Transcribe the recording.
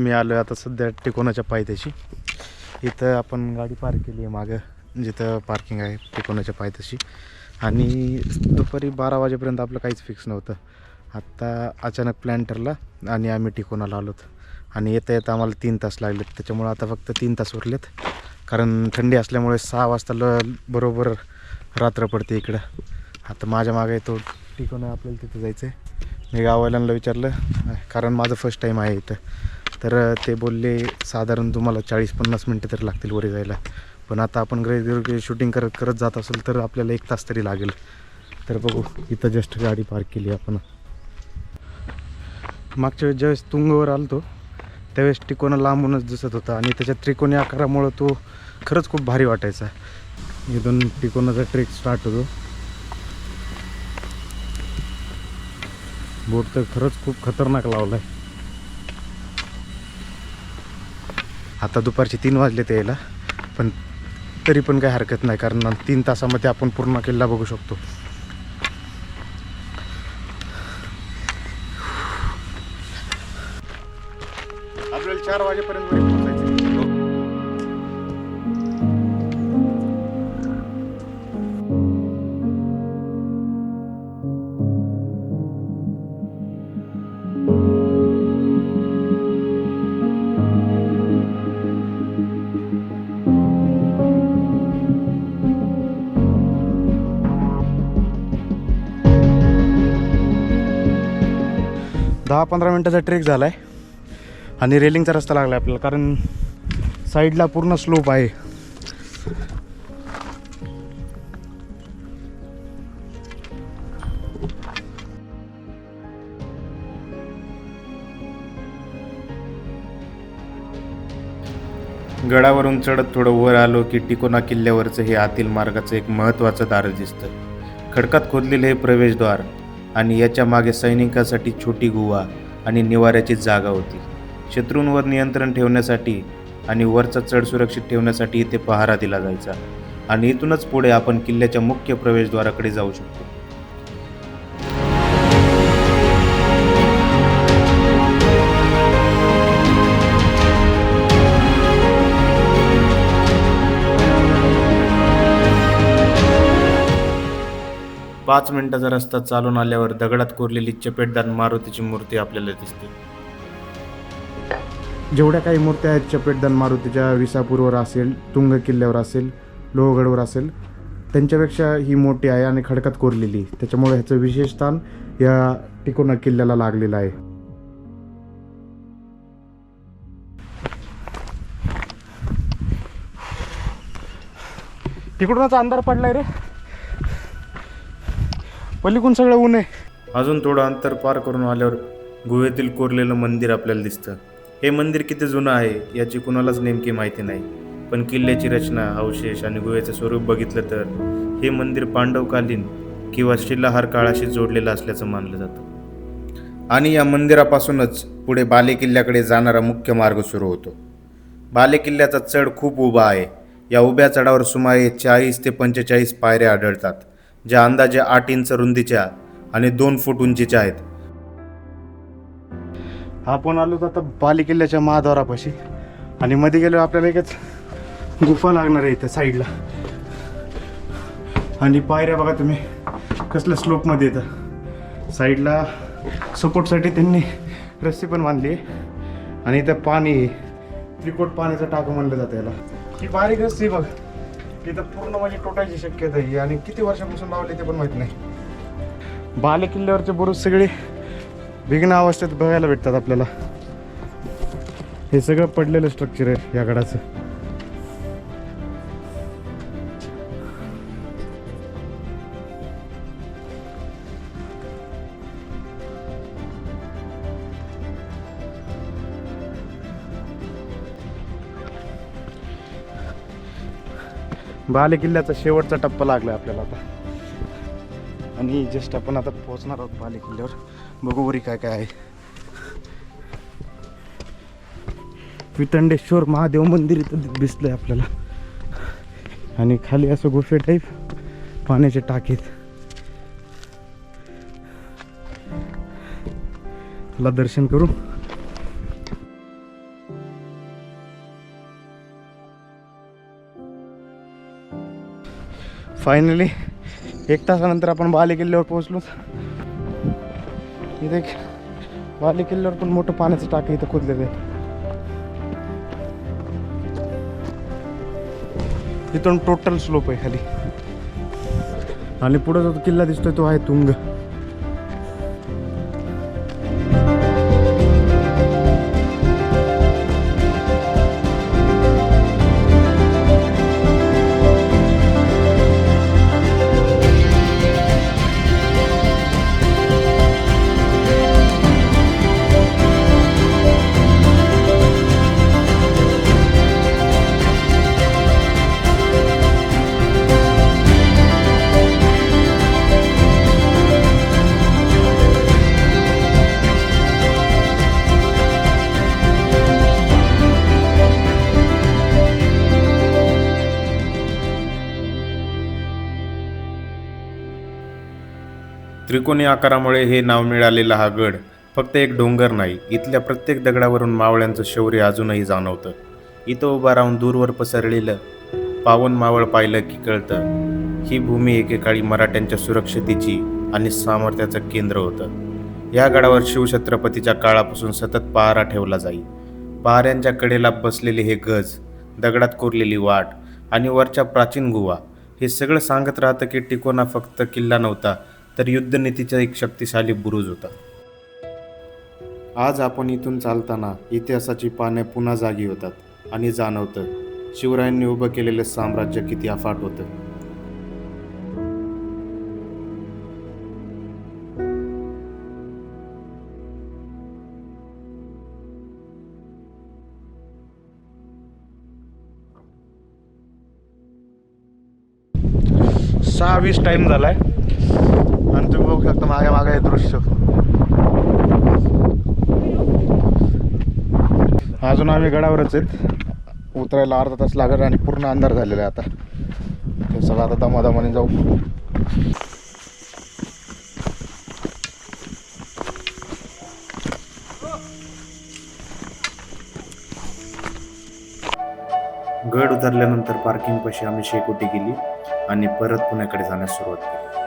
मी आलो आता सध्या टिकोनाच्या पायथ्याशी. इथं आपण गाडी पार्क केली आहे मागं, जिथं पार्किंग आहे टिकोनाच्या पायथ्याशी. आणि दुपारी 12 वाजेपर्यंत आपलं काहीच फिक्स नव्हतं. आत्ता अचानक प्लॅन ठरला आणि आम्ही टिकोनाला आलोत. आणि येता येता आम्हाला 3 तास लागलेत. त्याच्यामुळं आता फक्त 3 तास उरलेत, कारण थंडी असल्यामुळे 6 वाजता बरोबर रात्र पडते इकडं. आता माझ्या मागे तो टिकोना, आपल्याला तिथं जायचं आहे. मी गाववाल्यांना विचारलं, कारण माझं फर्स्ट टाईम आहे इथं. तर ते बोलले साधारण तुम्हाला 40-50 मिनटं तरी लागतील वर जायला. पण आता आपण शूटिंग करत जात असेल तर आपल्याला 1 तास तरी लागेल. तर बघू, इथं जस्ट गाडी पार्क केली आपण. मागच्या वेळेस ज्यावेळेस तुंगवर आलो तो त्यावेळेस टिकोना लांबूनच दिसत होता आणि त्याच्या त्रिकोणी आकारामुळं तो खरंच खूप भारी वाटायचा. इथून टिकोनाचा ट्रेक स्टार्ट होतो. बोट तर खरंच खूप खतरनाक लावला आहे. आता दुपारचे 3 वाजले ते यायला, पण तरी पण काही हरकत नाही, कारण 3 तासामध्ये आपण पूर्ण किल्ला बघू शकतो. आपल्याला 4 वाजेपर्यंत पोहोचायचं. 10-15 मिनटाचा ट्रेक झाला आहे आणि रेलिंगचा रस्ता लागला आहे आपल्याला, कारण साईडला पूर्ण स्लोप आहे. गडावरून चढत थोडं वर आलो की टिकोना किल्ल्यावरचं हे आतील मार्गाचं एक महत्त्वाचं दार दिसतं. खडकात खोदलेलं हे प्रवेशद्वार आणि याच्या मागे सैनिकांसाठी छोटी गुहा आणि निवाऱ्याची जागा होती. शत्रूंवर नियंत्रण ठेवण्यासाठी आणि वरचा चढ सुरक्षित ठेवण्यासाठी इथे पहारा दिला जायचा. आणि इथूनच पुढे आपण किल्ल्याच्या मुख्य प्रवेशद्वाराकडे जाऊ शकतो. पाच मिनिटाचा रस्ता चालून आल्यावर दगडात कोरलेली चपेटदार मारुतीची मूर्ती आपल्याला दिसते. जेवढ्या काही मूर्त्या आहेत चपेटदार मारुतीच्या, विसापूरवर असेल, तुंग किल्ल्यावर असेल, लोहगडवर असेल, त्यांच्यापेक्षा ही मोठी आहे आणि खडकात कोरलेली. त्याच्यामुळे ह्याचं विशेष स्थान या टिकोना किल्ल्याला लागलेलं आहे. तिकडूनच अंधार पडलाय रे, पलीकडून सगळं ऊन आहे. अजून थोडं अंतर पार करून आल्यावर गुहेतील कोरलेलं मंदिर आपल्याला दिसतं. हे मंदिर किती जुनं आहे याची कुणालाच नेमकी माहिती नाही, पण किल्ल्याची रचना, अवशेष आणि गुहेचं स्वरूप बघितलं तर हे मंदिर पांडवकालीन किंवा शिलाहार काळाशी जोडलेलं असल्याचं मानलं जातं. आणि या मंदिरापासूनच पुढे बाले किल्ल्याकडे जाणारा मुख्य मार्ग सुरू होतो. बाले किल्ल्याचा चढ खूप उभा आहे. या उभ्या चढावर सुमारे 40 ते 45 पायऱ्या आढळतात, ज्या अंदाजे 8 इंच रुंदीच्या आणि 2 फूट उंचीच्या आहेत. आपण आलो आता बाले किल्ल्याच्या महाद्वारापाशी आणि मध्ये गेलो आपल्याला एकच गुफा लागणार आहे इथं साईडला. आणि पायऱ्या बघा तुम्ही कसल्या स्लोपमध्ये येतं. साईडला सपोर्टसाठी त्यांनी रस्सी पण बांधली आहे. आणि इथं पाणी, त्रिकोट पाण्याचं टाकं म्हणलं जातं याला. ही बारीक रस्सी बघ, तिथं पूर्ण म्हणजे तुटायची शक्यता आहे. आणि किती वर्षापासून लावले ते पण माहीत नाही. बाले किल्ल्यावरचे बुरुज सगळे विघ्न अवस्थेत बघायला भेटतात आपल्याला. हे सगळं पडलेलं स्ट्रक्चर आहे या गडाचं. बाले किल्ल्याचा शेवटचा टप्पा लागला आपल्याला आता. आणि जस्ट आपण आता पोहोचणार आहोत बाले किल्ल्यावर. बघू वरी काय काय आहे. वितंडेश्वर महादेव मंदिर इथं दिसलंय आपल्याला. आणि खाली असं गुफे टाईप पाण्याचे टाकीत. चला दर्शन करू. फायनली 1 तासानंतर आपण बाले किल्ल्यावर पोहोचलो. इथे एक बाले किल्ल्यावर पण मोठं पाण्याचं टाकं इथं खोदलेलं आहे. इथून टोटल स्लोप आहे खाली आणि पुढे जो किल्ला दिसतोय तो आहे तुंग. त्रिकोणी आकारामुळे हे नाव मिळालेला हा गड फक्त एक डोंगर नाही, इथल्या प्रत्येक दगडावरून मावळ्यांचं शौर्य अजूनही जाणवतं. इथं उभा राहून दूरवर पसरलेलं पावन मावळ पाहिलं की कळतं ही भूमी एकेकाळी मराठ्यांच्या सुरक्षतेची आणि सामर्थ्याचं केंद्र होतं. या गडावर शिवछत्रपतीच्या काळापासून सतत पहारा ठेवला जाई. पहाऱ्यांच्या कडेला बसलेले हे गज, दगडात कोरलेली वाट आणि वरच्या प्राचीन गुहा हे सगळं सांगत राहतं की तिकोना फक्त किल्ला नव्हता तर युद्धनीतीचा एक शक्तिशाली बुरुज होता. आज आपण इथून चालताना इतिहासाची पाने पुन्हा जागी होतात आणि जाणवतं शिवरायांनी उभं केलेलं साम्राज्य किती अफाट होतं. सहा 20 टाइम झालाय आणि तुम्ही बघू शकता मागे मागे हे दृश्य. अजून आम्ही गडावरच आहेत. उतरायला अर्धा तास लागेल आणि पूर्ण अंधार झालेला आहे आता. ते सगळं आता दमादमाने जाऊ. गड उतरल्यानंतर पार्किंग पाशी आम्ही शेकोटी केली आणि परत पुण्याकडे जाण्यास सुरुवात केली.